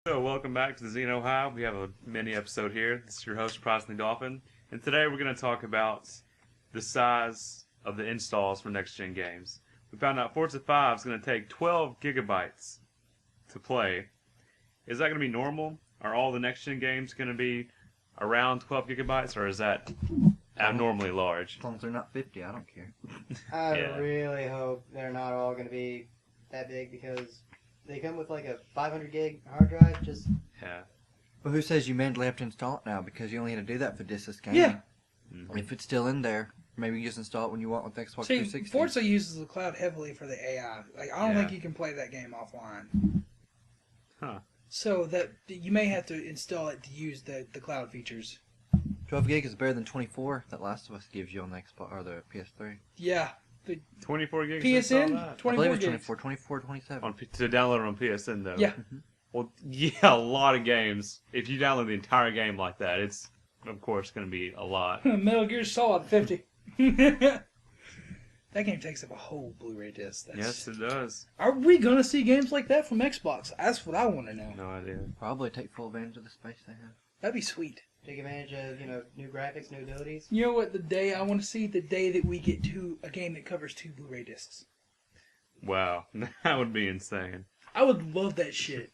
So, welcome back to the Xeno Hive. We have a mini episode here. This is your host, Prosney Dolphin. And today we're going to talk about the size of the installs for next-gen games. We found out Forza 5 is going to take 12 gigabytes to play. Is that going to be normal? Are all the next-gen games going to be around 12 gigabytes, or is that abnormally large? As long as they're not 50, I don't care. I really hope they're not all going to be that big because they come with like a 500 gig hard drive. Yeah. But who says you manually have to install it now? Because you only had to do that for Disc Gaming. Yeah. Mm-hmm. If it's still in there, maybe you just install it when you want with Xbox See, 360. Forza uses the cloud heavily for the AI. Like, I don't Yeah. think you can play that game offline. Huh. So that you may have to install it to use the cloud features. 12 gig is better than 24 that Last of Us gives you on the Xbox or the PS3. Yeah. 24 gigs to install PSN, that? I 24 believe it's gigs. 24, 27. To download it on PSN, though. Yeah. Well, yeah, a lot of games. If you download the entire game like that, it's, of course, going to be a lot. Metal Gear Solid 50. That game takes up a whole Blu-ray disc. Yes, it does. Are we going to see games like that from Xbox? That's what I want to know. No idea. Probably take full advantage of the space they have. That'd be sweet. Take advantage of new graphics, new abilities. You know what? The day I want to see, the day that we get to a game that covers 2 Blu-ray discs. Wow, that would be insane. I would love that shit.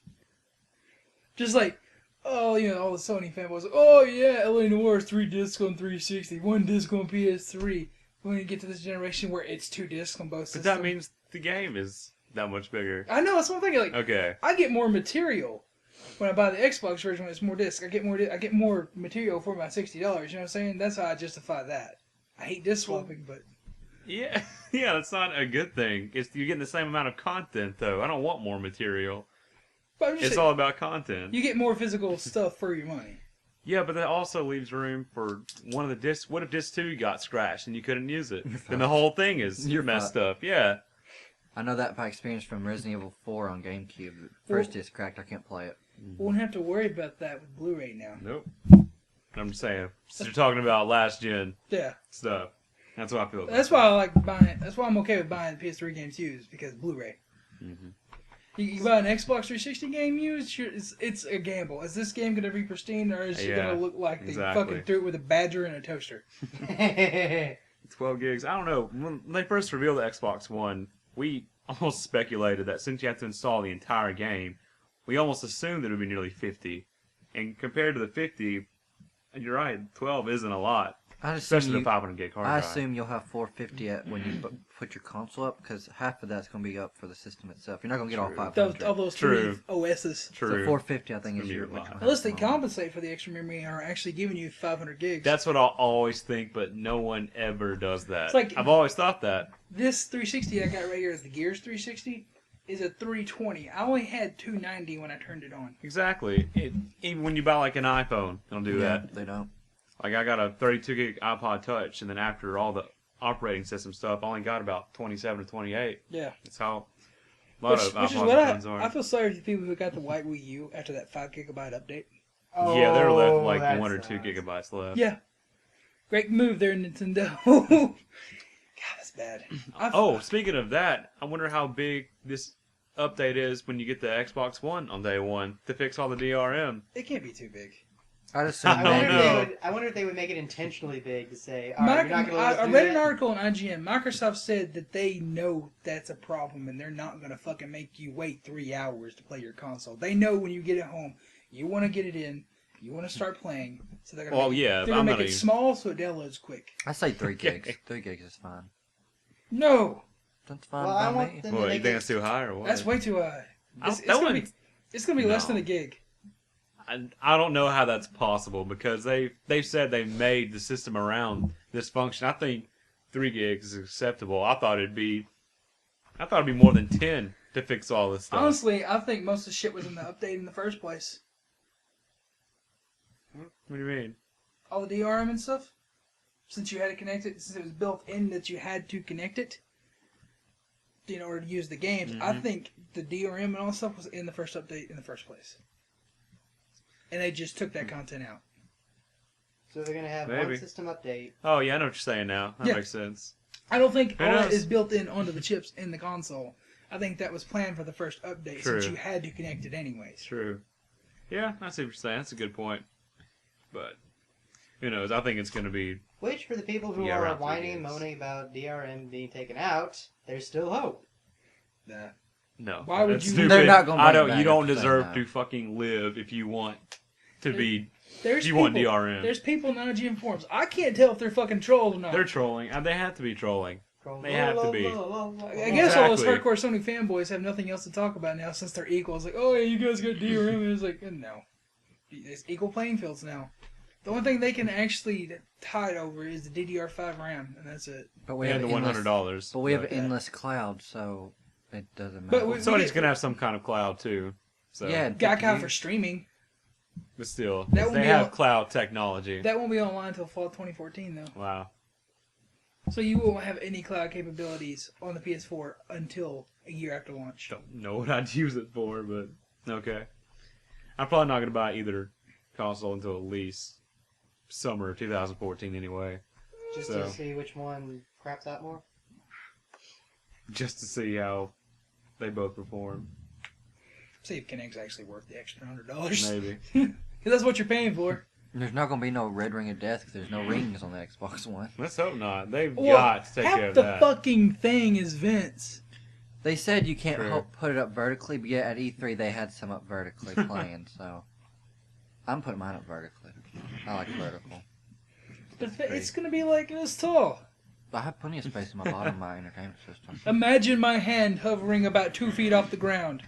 Just like, all the Sony fanboys, oh yeah, LA Noir is 3 discs on 360, 1 disc on PS3. When you get to this generation where it's 2 discs on both But systems. that means the game is that much bigger. I know, that's what I'm thinking. Like, Okay. I get more material when I buy the Xbox version when it's more discs. I get more material for my $60. You know what I'm saying? That's how I justify that. I hate disc swapping, but Yeah, yeah, that's not a good thing. You're getting the same amount of content, though. I don't want more material. I'm just It's saying, all about content. you get more physical stuff for your money. Yeah, but that also leaves room for one of the discs. What if disc 2 got scratched and you couldn't use it? Then the whole thing is You're messed up. Yeah. I know that by experience from Resident Evil 4 on GameCube. The first disc cracked, I can't play it. Won't have to worry about that with Blu-ray now. Nope. I'm just saying. So you're talking about last gen Yeah. stuff. That's what I feel about That's why I like buying. That's why I'm okay with buying PS3 games used because Blu-ray. Mm-hmm. You buy an Xbox 360 game used, it's a gamble. Is this game gonna be pristine, or is it Yeah, gonna look like they exactly. fucking threw it with a badger and a toaster? 12 gigs. I don't know. When they first revealed the Xbox One, we almost speculated that since you have to install the entire game, we almost assumed that it would be nearly 50. And compared to the 50, you're right, 12 isn't a lot. Especially the 500 gig hard I drive. assume you'll have 450 at when you put your console up, because half of that's going to be up for the system itself. You're not going to get all True. 500. All those True. 3 OSs. So True. 450, I think, It's is gonna your. be a lot. Unless they compensate for the extra memory and are actually giving you 500 gigs. That's what I'll always think, but no one ever does that. It's like- I've always thought that. This 360 I got right here is the Gears 360. Is a 320. I only had 290 when I turned it on. Exactly. Even when you buy like an iPhone, they'll do Yeah, that. they don't. Like I got a 32 gig iPod Touch, and then after all the operating system stuff, I only got about 27 to 28. Yeah. That's how a lot of Which is iPod what phones are. I feel sorry for the people who got the white Wii U after that 5 gigabyte update. Yeah, they're left like that 1 or 2 sucks. gigabytes left. Yeah. Great move there, Nintendo. God, that's bad. Oh, speaking of that, I wonder how big this update is when you get the Xbox One on day one to fix all the DRM. It can't be too big. I'd assume. I don't know. I wonder if they would make it intentionally big to say, all right, you're not going to let us I do read that? an article on IGN. Microsoft said that they know that's a problem and they're not going to fucking make you wait 3 hours to play your console. They know when you get it home, you want to get it in, you want to start playing. So they're going to make it small so it downloads quick. I say 3 Okay. gigs. 3 gigs is fine. No, That's fine Well, I by want me. them to What, you make think it... that's too high or what? that's way too high. It's that going one- to be less No. than a gig. I don't know how that's possible because they've said they made the system around this function. I think 3 gigs is acceptable. I thought it'd be more than 10 to fix all this stuff. Honestly, I think most of the shit was in the update in the first place. What do you mean? All the DRM and stuff. Since you had to connect it, since it was built in that you had to connect it in order to use the games, I think the DRM and all that stuff was in the first update in the first place. And they just took that content out. So they're going to have Maybe. one system update. Oh yeah, I know what you're saying now. That Yeah. makes sense. I don't think Who all that knows? is built in onto the chips in the console. I think that was planned for the first update True. since you had to connect it anyways. True. Yeah, I see what you're saying. That's a good point. But who knows? I think it's going to be. Which, for the people who Yeah, are around 3 whining and gigs. moaning about DRM being taken out, there's still hope. Nah. No. Why would that's you- Stupid. They're not gonna I bring don't. it You back don't if they deserve know. to fucking live if you want to be. There's You people, want DRM. There's people in IGN forums. I can't tell if they're fucking trolls or not. They're trolling, and they have to be trolling. They have to be. I guess all those Exactly. hardcore Sony fanboys have nothing else to talk about now since they're equal. It's like, oh, yeah, you guys got DRM. And it's like, no. It's equal playing fields now. The only thing they can actually tide over is the DDR5 RAM, and that's it. But we And have the endless, $100. But we have endless cloud, so it doesn't But matter. we- Sony's gonna have some kind of cloud too. So, Yeah, Gaikai you- for streaming. but still, That won't they be have on- cloud technology. That won't be online until fall 2014, though. Wow. So you won't have any cloud capabilities on the PS4 until a year after launch. Don't know what I'd use it for, but okay. I'm probably not gonna buy either console until at least summer of 2014 anyway, Just So. to see which one craps out more. just to see how they both perform. See if Kinect's actually worth the extra $100. Maybe. Because that's what you're paying for. There's not going to be no red ring of death because there's no rings on the Xbox One. Let's hope not. They've Well, got to take half care of the that. fucking thing is vents. They said you can't True. put it up vertically, but yet at E3 they had some up vertically playing, so I'm putting mine up vertically. I like vertical. But it's going to be like this tall. I have plenty of space in my bottom of my entertainment system. Imagine my hand hovering about 2 feet off the ground.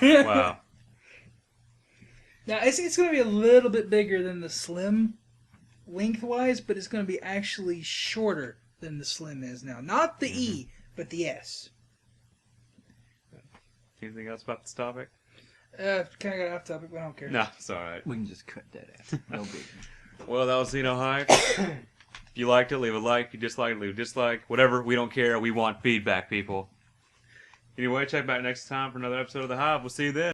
Wow. Now, it's going to be a little bit bigger than the Slim lengthwise, but it's going to be actually shorter than the Slim is now. Not the E, but the S. Anything else about this topic? Kind of got off topic, but I don't care. No, it's alright. We can just cut that out. No big. Well, that was Xeno Hive. If you liked it, leave a like. If you disliked it, leave a dislike. Whatever, we don't care. We want feedback, people. Anyway, check back next time for another episode of The Hive. We'll see you then.